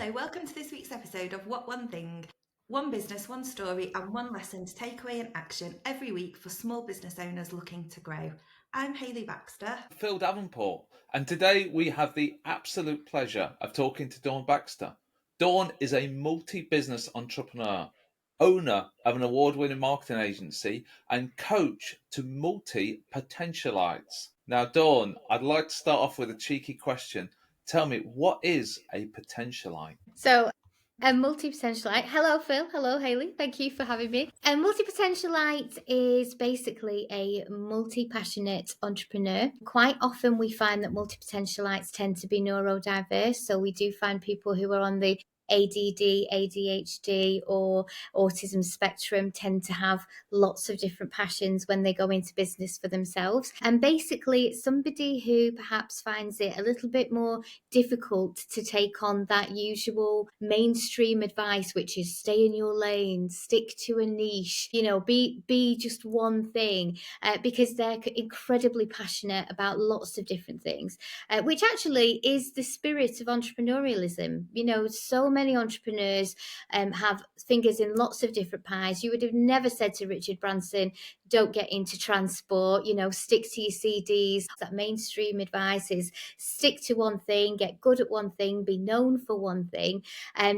Hello, welcome to this week's episode of What One Thing. One business, one story, and one lesson to take away in action every week for small business owners looking to grow. I'm Hayley Baxter. Phil Davenport, and today we have the absolute pleasure of talking to Dawn Baxter. Dawn is a multi-business entrepreneur, owner of an award-winning marketing agency, and coach to multi-potentialites. Now, Dawn, I'd like to start off with a cheeky question. Tell me, what is a potentialite? So, a multi-potentialite. Hello, Phil. Hello, Hayley. Thank you for having me. A multi-potentialite is basically a multi-passionate entrepreneur. Quite often we find that multi-potentialites tend to be neurodiverse. So we do find people who are on the ADD, ADHD, or autism spectrum tend to have lots of different passions when they go into business for themselves. And basically, it's somebody who perhaps finds it a little bit more difficult to take on that usual mainstream advice, which is stay in your lane, stick to a niche, be just one thing, because they're incredibly passionate about lots of different things, which actually is the spirit of entrepreneurialism. So many entrepreneurs have fingers in lots of different pies. You would have never said to Richard Branson, don't get into transport, stick to your CDs. That mainstream advice is stick to one thing, get good at one thing, be known for one thing.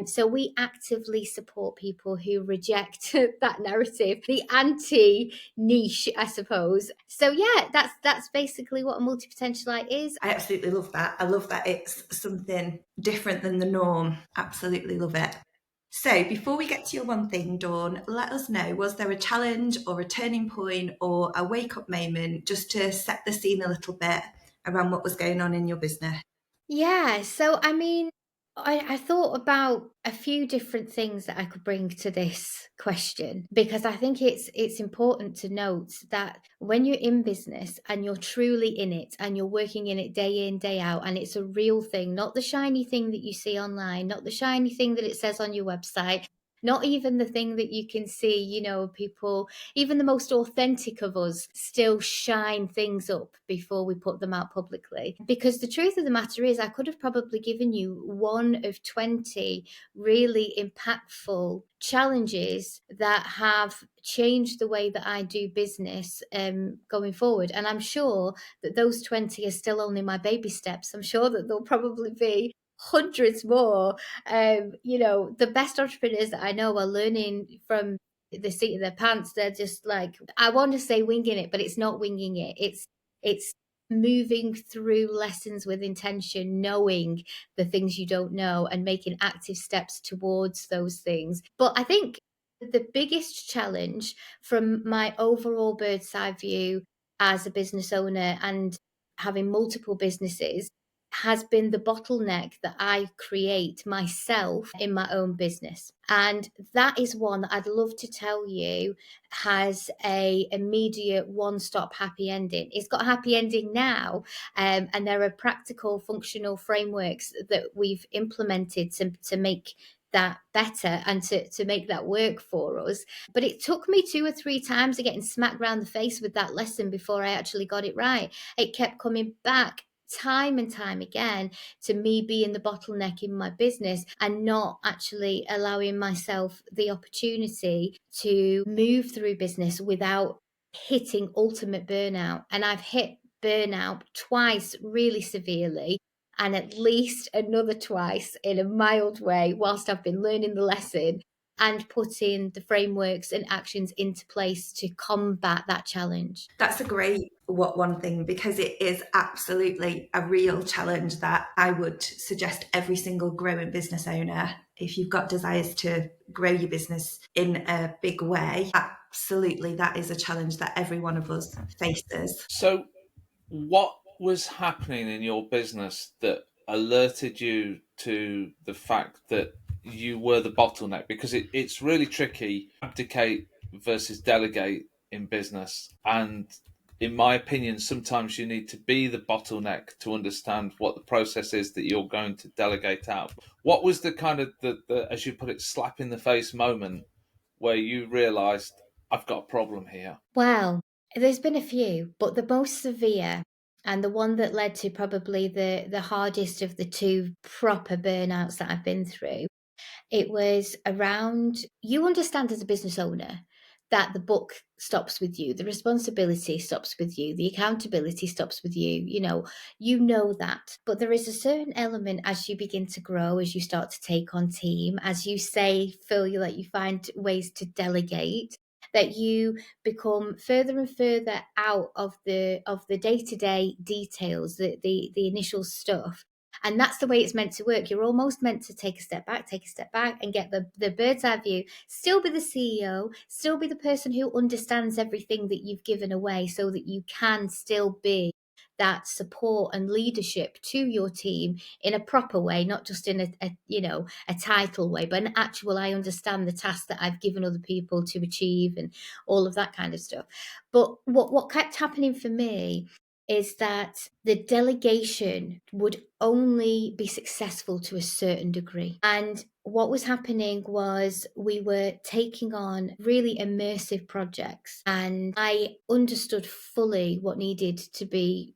So we actively support people who reject that narrative, the anti-niche, I suppose. So yeah, that's basically what a multi-potentialite is. I absolutely love that. I love that it's something different than the norm. Absolutely love it. So before we get to your one thing, Dawn, let us know, was there a challenge or a turning point or a wake-up moment just to set the scene a little bit around what was going on in your business? Yeah, so I thought about a few different things that I could bring to this question, because I think it's important to note that when you're in business and you're truly in it and you're working in it day in, day out, and it's a real thing, not the shiny thing that you see online, not the shiny thing that it says on your website, not even the thing that you can see, people, even the most authentic of us still shine things up before we put them out publicly. Because the truth of the matter is, I could have probably given you one of 20 really impactful challenges that have changed the way that I do business going forward. And I'm sure that those 20 are still only my baby steps. I'm sure that there'll probably be hundreds more. The best entrepreneurs that I know are learning from the seat of their pants. They're just like, I want to say winging it, but it's not winging it. It's moving through lessons with intention, knowing the things you don't know and making active steps towards those things. But I think the biggest challenge from my overall bird's eye view as a business owner and having multiple businesses has been the bottleneck that I create myself in my own business. And that is one that I'd love to tell you has a immediate one-stop happy ending. It's got a happy ending now, and there are practical, functional frameworks that we've implemented to make that better and to make that work for us. But it took me 2 or 3 times of getting smacked round the face with that lesson before I actually got it right. It kept coming back time and time again to me being the bottleneck in my business and not actually allowing myself the opportunity to move through business without hitting ultimate burnout. And I've hit burnout twice really severely, and at least another twice in a mild way whilst I've been learning the lesson and putting the frameworks and actions into place to combat that challenge. That's a great what one thing, because it is absolutely a real challenge that I would suggest every single growing business owner, if you've got desires to grow your business in a big way, absolutely that is a challenge that every one of us faces. So, what was happening in your business that alerted you to the fact that you were the bottleneck? Because it's really tricky, abdicate versus delegate in business. And in my opinion, sometimes you need to be the bottleneck to understand what the process is that you're going to delegate out. What was the kind of, the as you put it, slap in the face moment where you realised, I've got a problem here? Well, there's been a few, but the most severe and the one that led to probably the hardest of the two proper burnouts that I've been through. It was around, you understand as a business owner that the book stops with you, the responsibility stops with you, the accountability stops with you, you know that. But there is a certain element as you begin to grow, as you start to take on team, as you say, Phil, you find ways to delegate, that you become further and further out of the day-to-day details, the initial stuff. And that's the way it's meant to work. You're almost meant to take a step back and get the bird's eye view, still be the CEO, still be the person who understands everything that you've given away, so that you can still be that support and leadership to your team in a proper way, not just in a title way, but an actual, I understand the task that I've given other people to achieve and all of that kind of stuff. But what kept happening for me is that the delegation would only be successful to a certain degree. And what was happening was we were taking on really immersive projects, and I understood fully what needed to be,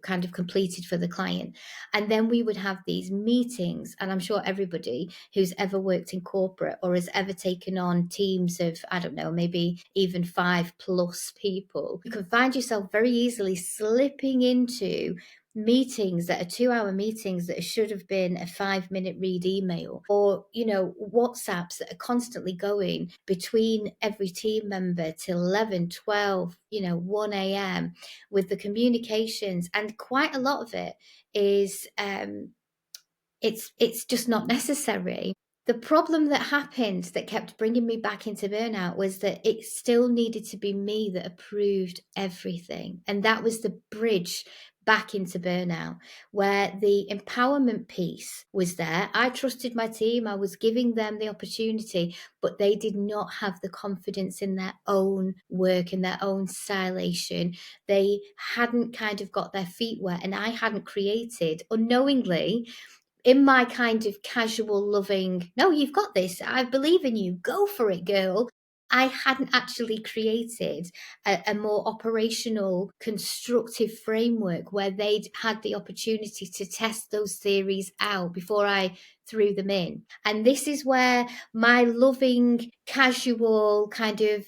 kind of completed for the client. And then we would have these meetings, and I'm sure everybody who's ever worked in corporate or has ever taken on teams of, I don't know, maybe even 5+ people, you can find yourself very easily slipping into meetings that are 2-hour meetings that should have been a 5-minute read email, or WhatsApps that are constantly going between every team member till 11, 12, 1 a.m. with the communications. And quite a lot of it is it's just not necessary. The problem that happened that kept bringing me back into burnout was that it still needed to be me that approved everything. And that was the bridge back into burnout, where the empowerment piece was there. I trusted my team. I was giving them the opportunity, but they did not have the confidence in their own work and their own stylation. They hadn't kind of got their feet wet, and I hadn't created unknowingly, in my kind of casual, loving, no, you've got this, I believe in you, go for it, girl. I hadn't actually created a more operational, constructive framework where they'd had the opportunity to test those theories out before I threw them in. And this is where my loving, casual, kind of,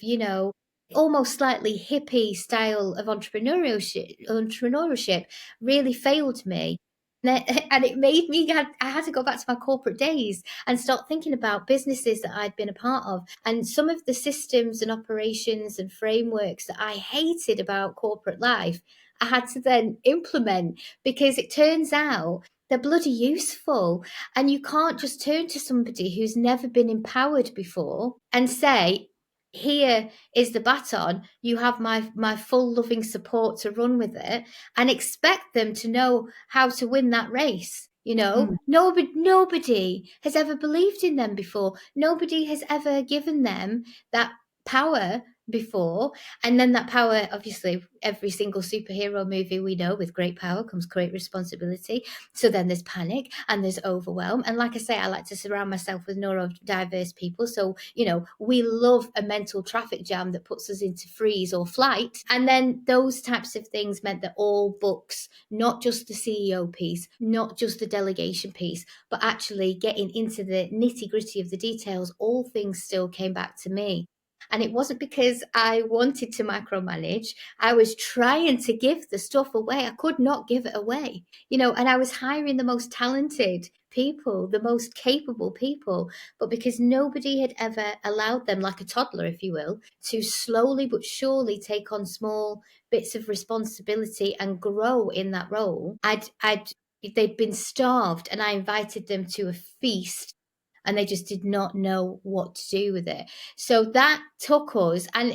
almost slightly hippie style of entrepreneurship really failed me. And it made me, I had to go back to my corporate days and start thinking about businesses that I'd been a part of, and some of the systems and operations and frameworks that I hated about corporate life, I had to then implement, because it turns out they're bloody useful. And you can't just turn to somebody who's never been empowered before and say, here is the baton, you have my full loving support to run with it, and expect them to know how to win that race. Nobody has ever believed in them before. Nobody has ever given them that power before. And then that power, obviously, every single superhero movie we know, with great power comes great responsibility. So then there's panic and there's overwhelm. And like I say, I like to surround myself with neurodiverse people. So, we love a mental traffic jam that puts us into freeze or flight. And then those types of things meant that all books, not just the CEO piece, not just the delegation piece, but actually getting into the nitty-gritty of the details, all things still came back to me. And it wasn't because I wanted to micromanage. I was trying to give the stuff away. I could not give it away, and I was hiring the most talented people, the most capable people, but because nobody had ever allowed them, like a toddler, if you will, to slowly but surely take on small bits of responsibility and grow in that role, they'd been starved, and I invited them to a feast, and they just did not know what to do with it. So that took us, and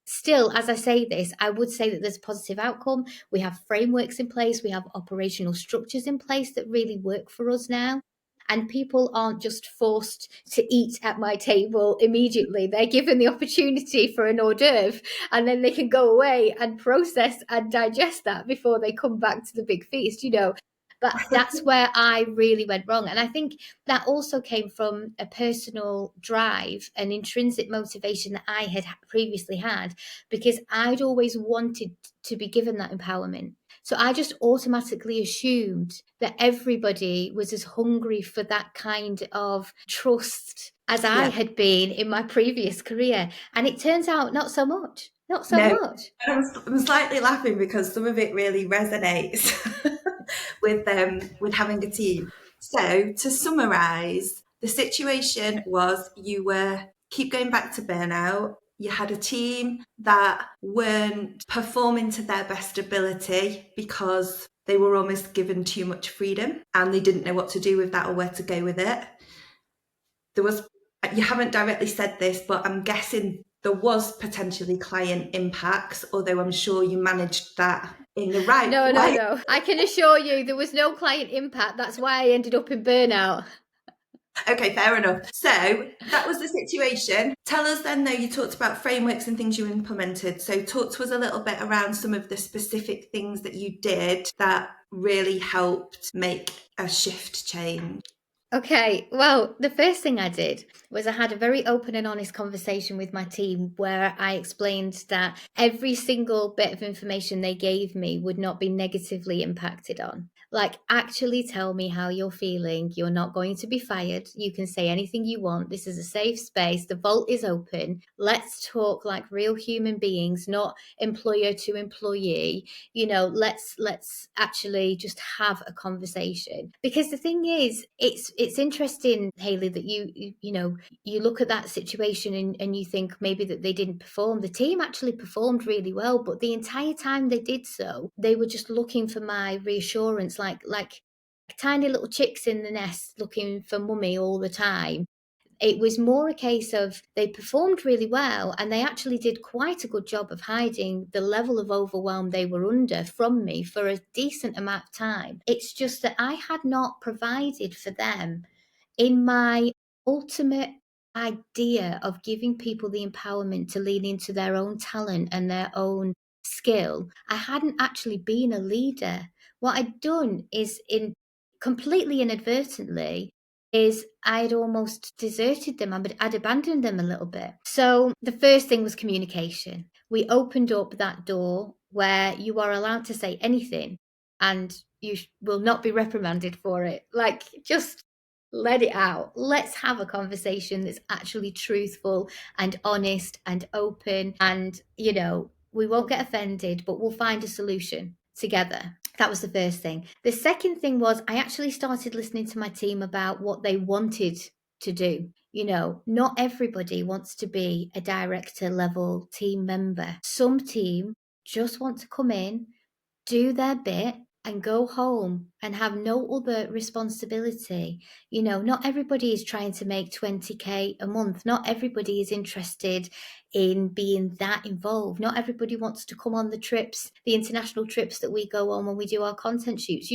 still, as I say this, I would say that there's a positive outcome. We have frameworks in place, we have operational structures in place that really work for us now. And people aren't just forced to eat at my table immediately. They're given the opportunity for an hors d'oeuvre, and then they can go away and process and digest that before they come back to the big feast. But that's where I really went wrong. And I think that also came from a personal drive, an intrinsic motivation that I had previously had, because I'd always wanted to be given that empowerment. So I just automatically assumed that everybody was as hungry for that kind of trust as I had been in my previous career. And it turns out not so much. Not so No, much. I'm slightly laughing because some of it really resonates with having a team. So to summarise, the situation was you were keep going back to burnout. You had a team that weren't performing to their best ability because they were almost given too much freedom and they didn't know what to do with that or where to go with it. There was, you haven't directly said this, but I'm guessing there was potentially client impacts, although I'm sure you managed that in the right way. No. I can assure you there was no client impact. That's why I ended up in burnout. Okay, fair enough. So that was the situation. Tell us then, though, you talked about frameworks and things you implemented. So talk to us a little bit around some of the specific things that you did that really helped make a shift change. Okay, well, the first thing I did was I had a very open and honest conversation with my team where I explained that every single bit of information they gave me would not be negatively impacted on. Like, actually tell me how you're feeling. You're not going to be fired. You can say anything you want. This is a safe space. The vault is open. Let's talk like real human beings, not employer to employee. Let's actually just have a conversation. Because the thing is, it's interesting, Hayley, that you look at that situation and you think maybe that they didn't perform. The team actually performed really well, but the entire time they did so, they were just looking for my reassurance, like tiny little chicks in the nest looking for mummy all the time. It was more a case of they performed really well and they actually did quite a good job of hiding the level of overwhelm they were under from me for a decent amount of time. It's just that I had not provided for them in my ultimate idea of giving people the empowerment to lean into their own talent and their own skill. I hadn't actually been a leader. What I'd done is completely inadvertently is I'd almost deserted them. I'd abandoned them a little bit. So the first thing was communication. We opened up that door where you are allowed to say anything and you will not be reprimanded for it. Like, just let it out. Let's have a conversation that's actually truthful and honest and open. And, we won't get offended, but we'll find a solution together. That was the first thing. The second thing was I actually started listening to my team about what they wanted to do. Not everybody wants to be a director level team member. Some team just want to come in, do their bit, and go home and have no other responsibility. Not everybody is trying to make 20k a month. Not everybody is interested in being that involved. Not everybody wants to come on the trips, the international trips that we go on when we do our content shoots.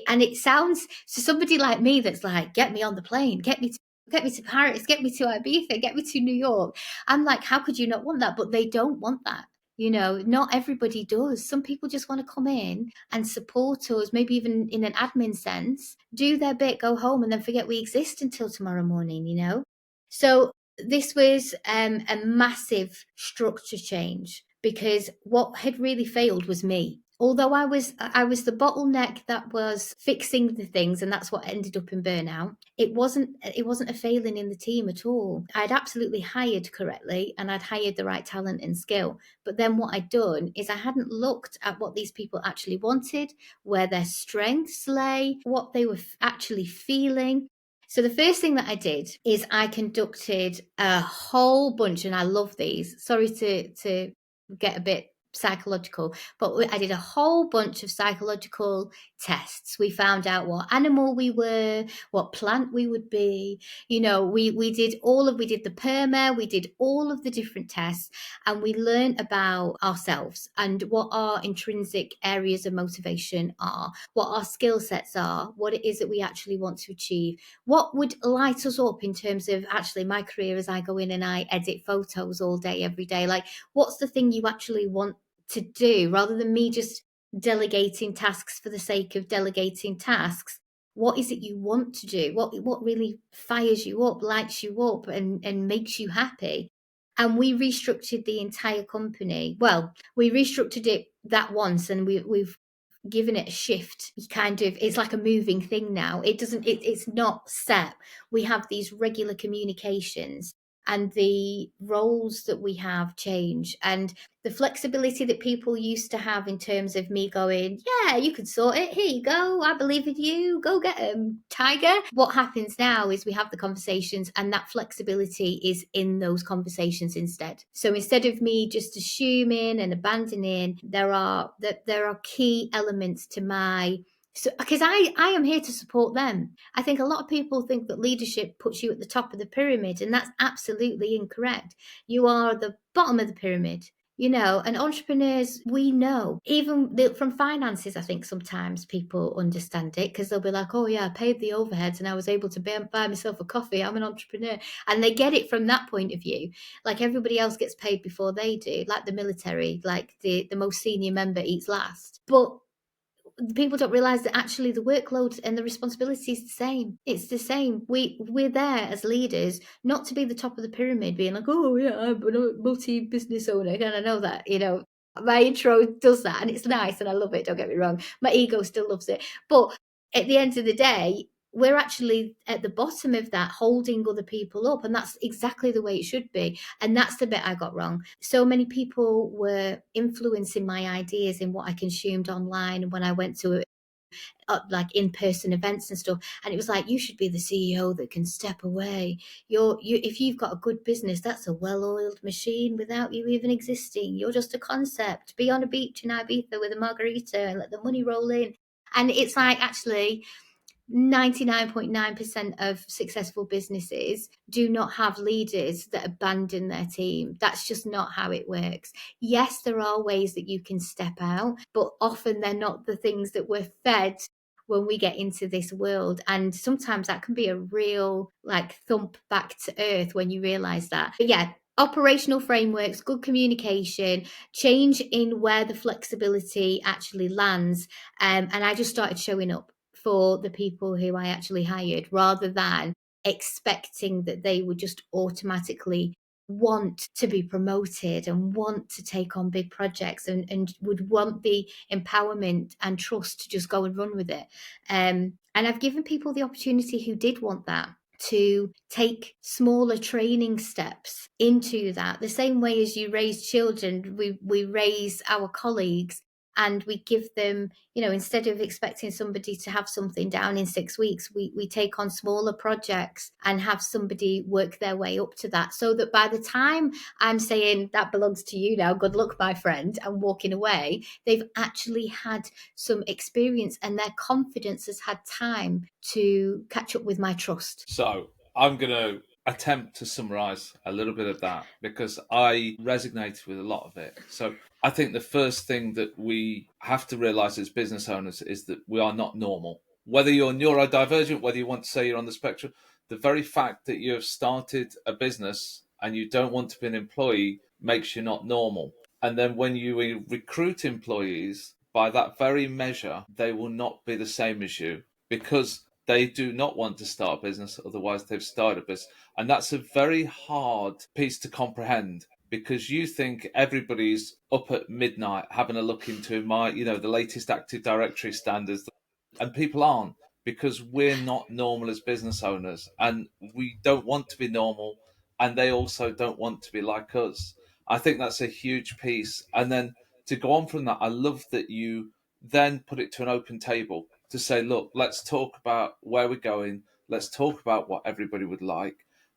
And it sounds to somebody like me that's like, get me on the plane, get me to Paris, get me to Ibiza, get me to New York. I'm like, how could you not want that? But they don't want that. Not everybody does. Some people just want to come in and support us, maybe even in an admin sense, do their bit, go home, and then forget we exist until tomorrow morning. So this was a massive structure change because what had really failed was me. Although I was the bottleneck that was fixing the things, and that's what ended up in burnout. It wasn't a failing in the team at all. I'd absolutely hired correctly, and I'd hired the right talent and skill. But then what I'd done is I hadn't looked at what these people actually wanted, where their strengths lay, what they were actually feeling. So the first thing that I did is I conducted a whole bunch, and I love these. Sorry to get a bit psychological, but I did a whole bunch of psychological tests. We found out what animal we were, what plant we would be. We did the PERMA, we did all of the different tests, and we learned about ourselves and what our intrinsic areas of motivation are, what our skill sets are, what it is that we actually want to achieve, what would light us up in terms of actually my career as I go in and I edit photos all day, every day. Like, what's the thing you actually want to do rather than me just delegating tasks for the sake of delegating tasks. What is it you want to do? What really fires you up, lights you up, and makes you happy? And we restructured the entire company. Well, we restructured it that once, and we've given it a shift. Kind of, it's like a moving thing now. It's not set. We have these regular communications, and the roles that we have change, and the flexibility that people used to have in terms of me going, yeah, you can sort it, here you go, I believe in you, go get him, tiger. What happens now is we have the conversations, and that flexibility is in those conversations instead. So instead of me just assuming and abandoning, there are key elements to my, so because I am here to support them. I think a lot of people think that leadership puts you at the top of the pyramid, and that's absolutely incorrect. You are the bottom of the pyramid. And entrepreneurs, we know, even from finances, I think sometimes people understand it because they'll be like, oh yeah, I paid the overheads and I was able to buy myself a coffee. I'm an entrepreneur. And they get it from that point of view. Like everybody else gets paid before they do, like the military, like the most senior member eats last. But people don't realize that actually the workload and the responsibility is the same. It's the same. We're there as leaders not to be the top of the pyramid, being like, oh yeah, I'm a multi-business owner, and I know that, my intro does that, and it's nice and I love it, don't get me wrong. My ego still loves it. But at the end of the day, we're actually at the bottom of that, holding other people up, and that's exactly the way it should be. And that's the bit I got wrong. So many people were influencing my ideas in what I consumed online when I went to like in-person events and stuff, and it was like, you should be the CEO that can step away. If you've got a good business, that's a well-oiled machine without you even existing. You're just a concept. Be on a beach in Ibiza with a margarita and let the money roll in. And it's like, actually 99.9% of successful businesses do not have leaders that abandon their team. That's just not how it works. Yes, there are ways that you can step out, but often they're not the things that we're fed when we get into this world. And sometimes that can be a real thump back to earth when you realize that. But yeah, operational frameworks, good communication, change in where the flexibility actually lands. And I just started showing up for the people who I actually hired, rather than expecting that they would just automatically want to be promoted and want to take on big projects and would want the empowerment and trust to just go and run with it. And I've given people the opportunity who did want that to take smaller training steps into that. The same way as you raise children, we raise our colleagues, and we give them, instead of expecting somebody to have something down in 6 weeks, we take on smaller projects and have somebody work their way up to that, so that by the time I'm saying that belongs to you now, good luck, my friend, and walking away, they've actually had some experience and their confidence has had time to catch up with my trust. So I'm going to attempt to summarize a little bit of that because I resonated with a lot of it. So I think the first thing that we have to realize as business owners is that we are not normal. Whether you're neurodivergent, whether you want to say you're on the spectrum, the very fact that you have started a business and you don't want to be an employee makes you not normal. And then when you recruit employees, by that very measure, they will not be the same as you because they do not want to start a business, otherwise they've started a business. And that's a very hard piece to comprehend because you think everybody's up at midnight having a look into the latest Active Directory standards, and people aren't, because we're not normal as business owners and we don't want to be normal, and they also don't want to be like us. I think that's a huge piece. And then to go on from that, I love that you then put it to an open table to say, look, let's talk about where we're going. Let's talk about what everybody would like.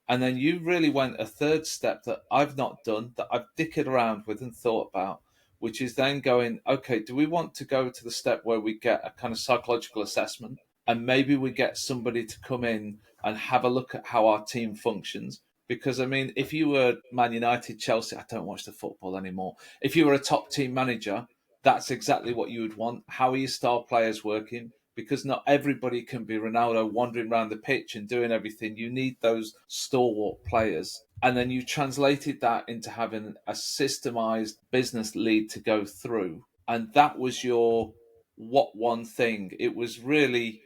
And then you really went a third step that I've not done, that I've dickered around with and thought about, which is then going, okay, do we want to go to the step where we get a kind of psychological assessment and maybe we get somebody to come in and have a look at how our team functions? Because, I mean, if you were Man United, Chelsea, I don't watch the football anymore. If you were a top team manager, that's exactly what you would want. How are your star players working? Because not everybody can be Ronaldo wandering around the pitch and doing everything. You need those stalwart players. And then you translated that into having a systemized business lead to go through. and that was your what one thing. It was really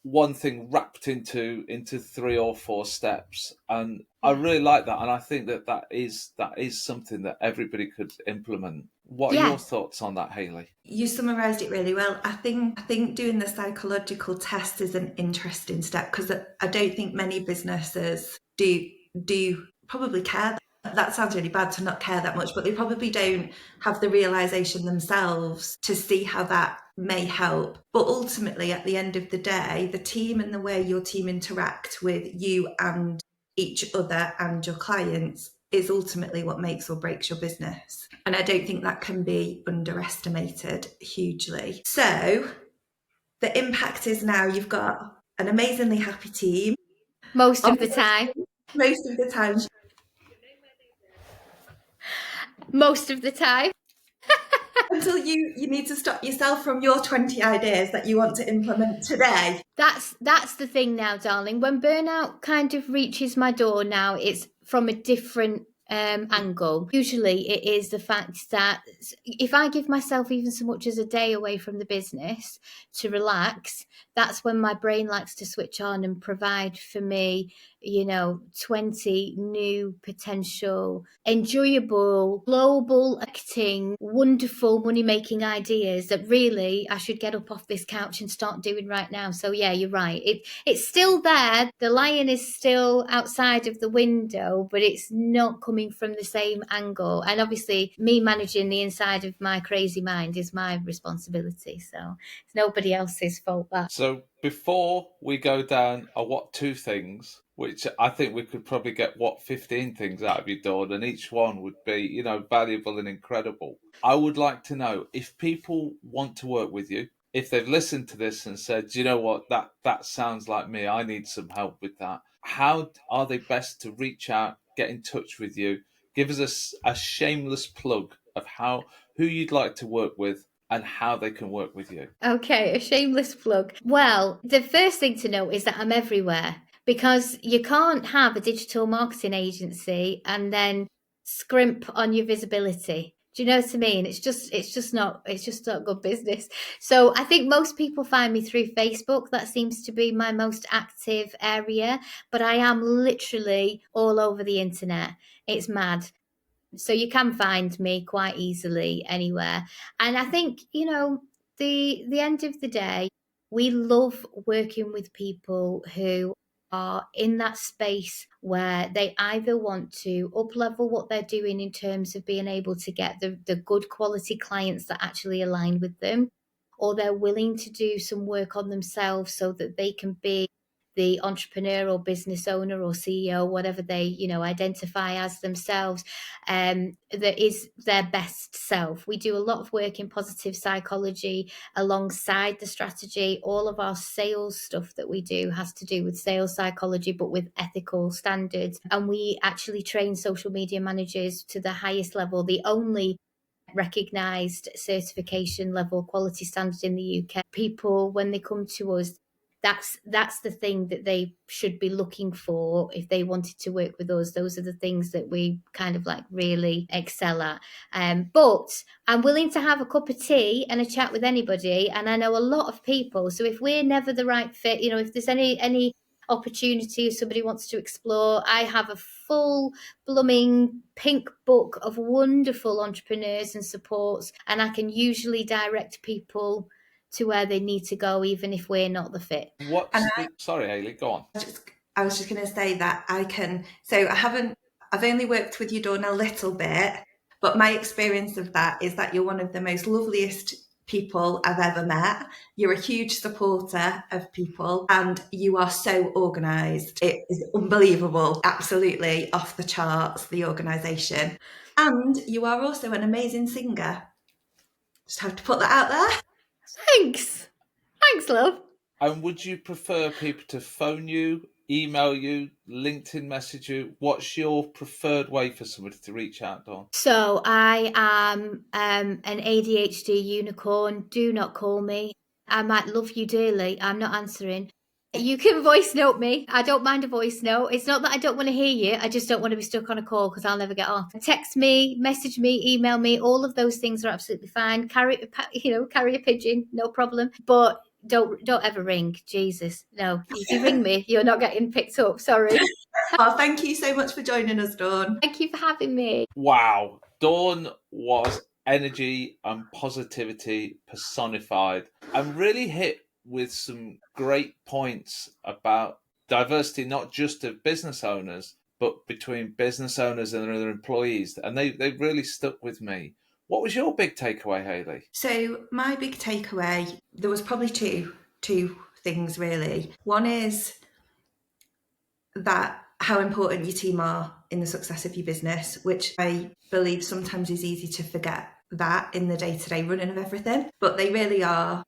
one thing wrapped into 3 or 4 steps, and I really like that, and I think that is something that everybody could implement. What are Yeah. your thoughts on that, Hayley? You summarised it really well. I think doing the psychological test is an interesting step, because I don't think many businesses do probably care. That sounds really bad to not care that much, but they probably don't have the realization themselves to see how that may help. But ultimately, at the end of the day, the team and the way your team interact with you and each other and your clients is ultimately what makes or breaks your business. And I don't think that can be underestimated hugely. So the impact is now you've got an amazingly happy team. Most of the time. Most of the time. Most of the time. Until you need to stop yourself from your 20 ideas that you want to implement today. That's the thing now, darling. When burnout kind of reaches my door now, it's from a different angle. Usually it is the fact that if I give myself even so much as a day away from the business to relax, that's when my brain likes to switch on and provide for me, 20 new potential, enjoyable, global acting, wonderful money making ideas that really I should get up off this couch and start doing right now. So yeah, you're right. It's still there. The lion is still outside of the window, but it's not coming from the same angle. And obviously me managing the inside of my crazy mind is my responsibility. So it's nobody else's fault that. So before we go down a what two things, which I think we could probably get 15 things out of you, Dawn, and each one would be, valuable and incredible. I would like to know if people want to work with you, if they've listened to this and said, do you know what, that sounds like me, I need some help with that. How are they best to reach out, get in touch with you? Give us a shameless plug of who you'd like to work with and how they can work with you. Okay, a shameless plug. Well, the first thing to know is that I'm everywhere, because you can't have a digital marketing agency and then scrimp on your visibility. Do you know what I mean? It's just not good business. So I think most people find me through Facebook. That seems to be my most active area, but I am literally all over the internet. It's mad. So you can find me quite easily anywhere. And I think, the end of the day, we love working with people who are in that space where they either want to up level what they're doing in terms of being able to get the good quality clients that actually align with them, or they're willing to do some work on themselves so that they can be the entrepreneur or business owner or CEO, whatever they, identify as themselves, that is their best self. We do a lot of work in positive psychology alongside the strategy. All of our sales stuff that we do has to do with sales psychology, but with ethical standards. And we actually train social media managers to the highest level, the only recognized certification level quality standard in the UK. People, when they come to us, that's the thing that they should be looking for if they wanted to work with us. Those are the things that we kind of like really excel at. But I'm willing to have a cup of tea and a chat with anybody, and I know a lot of people. So if we're never the right fit, if there's any opportunity, if somebody wants to explore, I have a full blooming pink book of wonderful entrepreneurs and supports, and I can usually direct people to where they need to go, even if we're not the fit. Sorry, Hayley, go on. I was just going to say that I've only worked with you, Dawn, a little bit, but my experience of that is that you're one of the most loveliest people I've ever met. You're a huge supporter of people and you are so organised. It is unbelievable, absolutely off the charts, the organisation. And you are also an amazing singer. Just have to put that out there. Thanks, love. And would you prefer people to phone you, email you, LinkedIn message you? What's your preferred way for somebody to reach out, Dawn? So I am an ADHD unicorn. Do not call me. I might love you dearly. I'm not answering. You can voice note me. I don't mind a voice note. It's not that I don't want to hear you. I just don't want to be stuck on a call because I'll never get off. Text me, message me, email me. All of those things are absolutely fine. Carry a pigeon, no problem. But don't ever ring. Jesus, no. If you ring me, you're not getting picked up. Sorry. Oh, thank you so much for joining us, Dawn. Thank you for having me. Wow, Dawn was energy and positivity personified, and really hit with some great points about diversity, not just of business owners, but between business owners and their employees. And they really stuck with me. What was your big takeaway, Hayley? So my big takeaway, there was probably two things really. One is that how important your team are in the success of your business, which I believe sometimes is easy to forget that in the day-to-day running of everything, but they really are,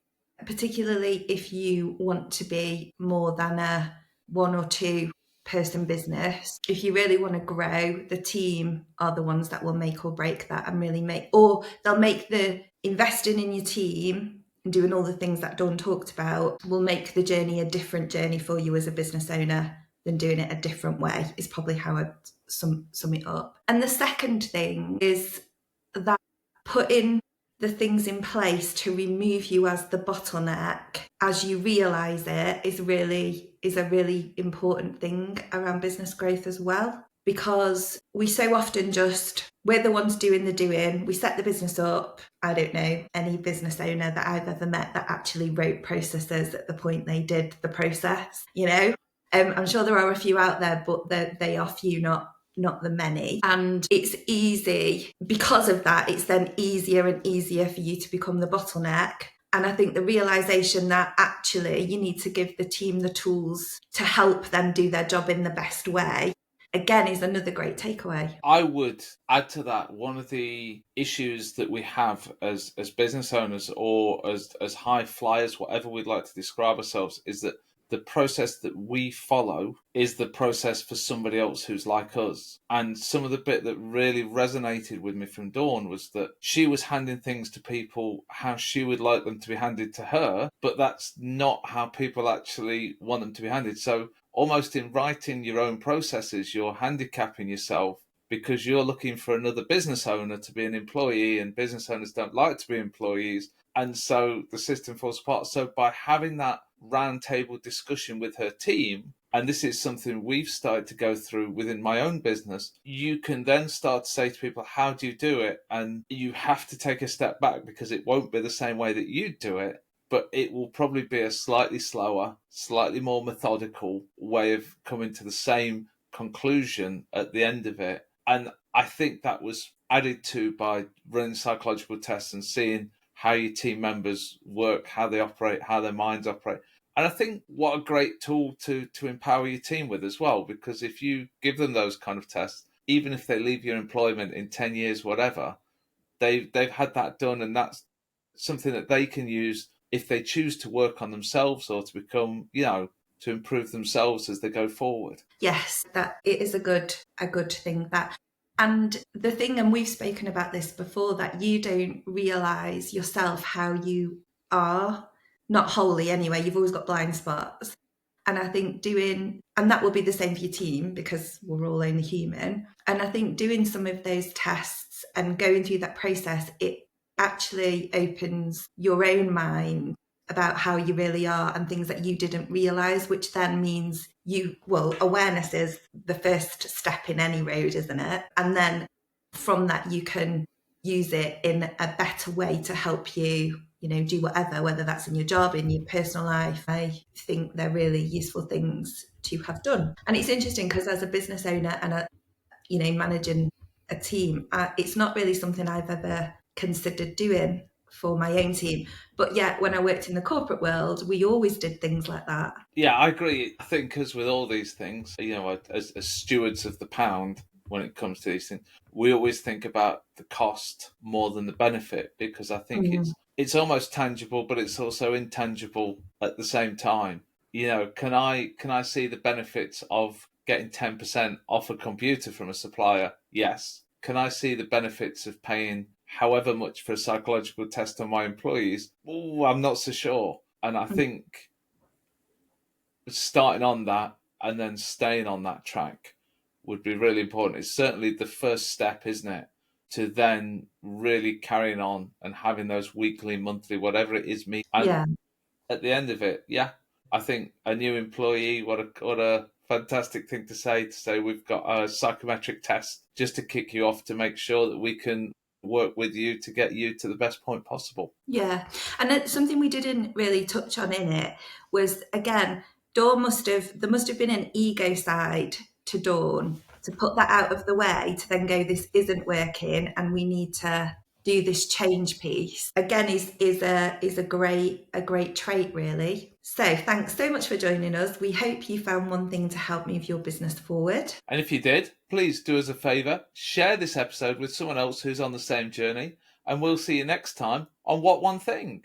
particularly if you want to be more than a one or two person business. If you really want to grow, the team are the ones that will make or break that and really they'll make the investing in your team and doing all the things that Dawn talked about will make the journey a different journey for you as a business owner than doing it a different way, is probably how I'd sum it up. And the second thing is that putting the things in place to remove you as the bottleneck as you realise it is a really important thing around business growth as well. Because we so often we're the ones doing the doing. We set the business up. I don't know any business owner that I've ever met that actually wrote processes at the point they did the process, I'm sure there are a few out there, but they are few, not the many. And it's easy because of that. It's then easier and easier for you to become the bottleneck. And I think the realization that actually you need to give the team the tools to help them do their job in the best way, again, is another great takeaway. I would add to that, one of the issues that we have as business owners or as high flyers, whatever we'd like to describe ourselves, is that the process that we follow is the process for somebody else who's like us. And some of the bit that really resonated with me from Dawn was that she was handing things to people how she would like them to be handed to her, but that's not how people actually want them to be handed. So almost in writing your own processes, you're handicapping yourself because you're looking for another business owner to be an employee, and business owners don't like to be employees. And so the system falls apart. So by having that roundtable discussion with her team, and this is something we've started to go through within my own business, you can then start to say to people, how do you do it? And you have to take a step back because it won't be the same way that you do it, but it will probably be a slightly slower, slightly more methodical way of coming to the same conclusion at the end of it. And I think that was added to by running psychological tests and seeing how your team members work, how they operate, how their minds operate. And I think what a great tool to empower your team with as well, because if you give them those kind of tests, even if they leave your employment in 10 years, whatever, they've had that done, and that's something that they can use if they choose to work on themselves or to become, to improve themselves as they go forward. Yes, that it is a good thing that. And the thing, and we've spoken about this before, that you don't realise yourself how you are, not wholly anyway, you've always got blind spots. And I think and that will be the same for your team because we're all only human. And I think doing some of those tests and going through that process, it actually opens your own mind about how you really are and things that you didn't realise, which then means awareness is the first step in any road, isn't it? And then from that, you can use it in a better way to help you, do whether that's in your job, in your personal life. I think they're really useful things to have done. And it's interesting because as a business owner and managing a team, it's not really something I've ever considered doing for my own team. But yet, when I worked in the corporate world, we always did things like that. Yeah, I agree. I think as with all these things, as stewards of the pound, when it comes to these things, we always think about the cost more than the benefit, because I think it's almost tangible, but it's also intangible at the same time. Can I see the benefits of getting 10% off a computer from a supplier? Yes. Can I see the benefits of paying however much for a psychological test on my employees? Oh, I'm not so sure. And I think starting on that and then staying on that track would be really important. It's certainly the first step, isn't it? To then really carrying on and having those weekly, monthly, whatever it is, and at the end of it, I think a new employee, what a fantastic thing to say we've got a psychometric test just to kick you off to make sure that we can work with you to get you to the best point possible. Yeah. And it's something we didn't really touch on in it was, again, there must have been an ego side to Dawn to put that out of the way, to then go, this isn't working and we need to do this change piece. Again, is a great trait, really. So thanks so much for joining us. We hope you found one thing to help move your business forward. And if you did, please do us a favour, share this episode with someone else who's on the same journey, and we'll see you next time on What One Thing.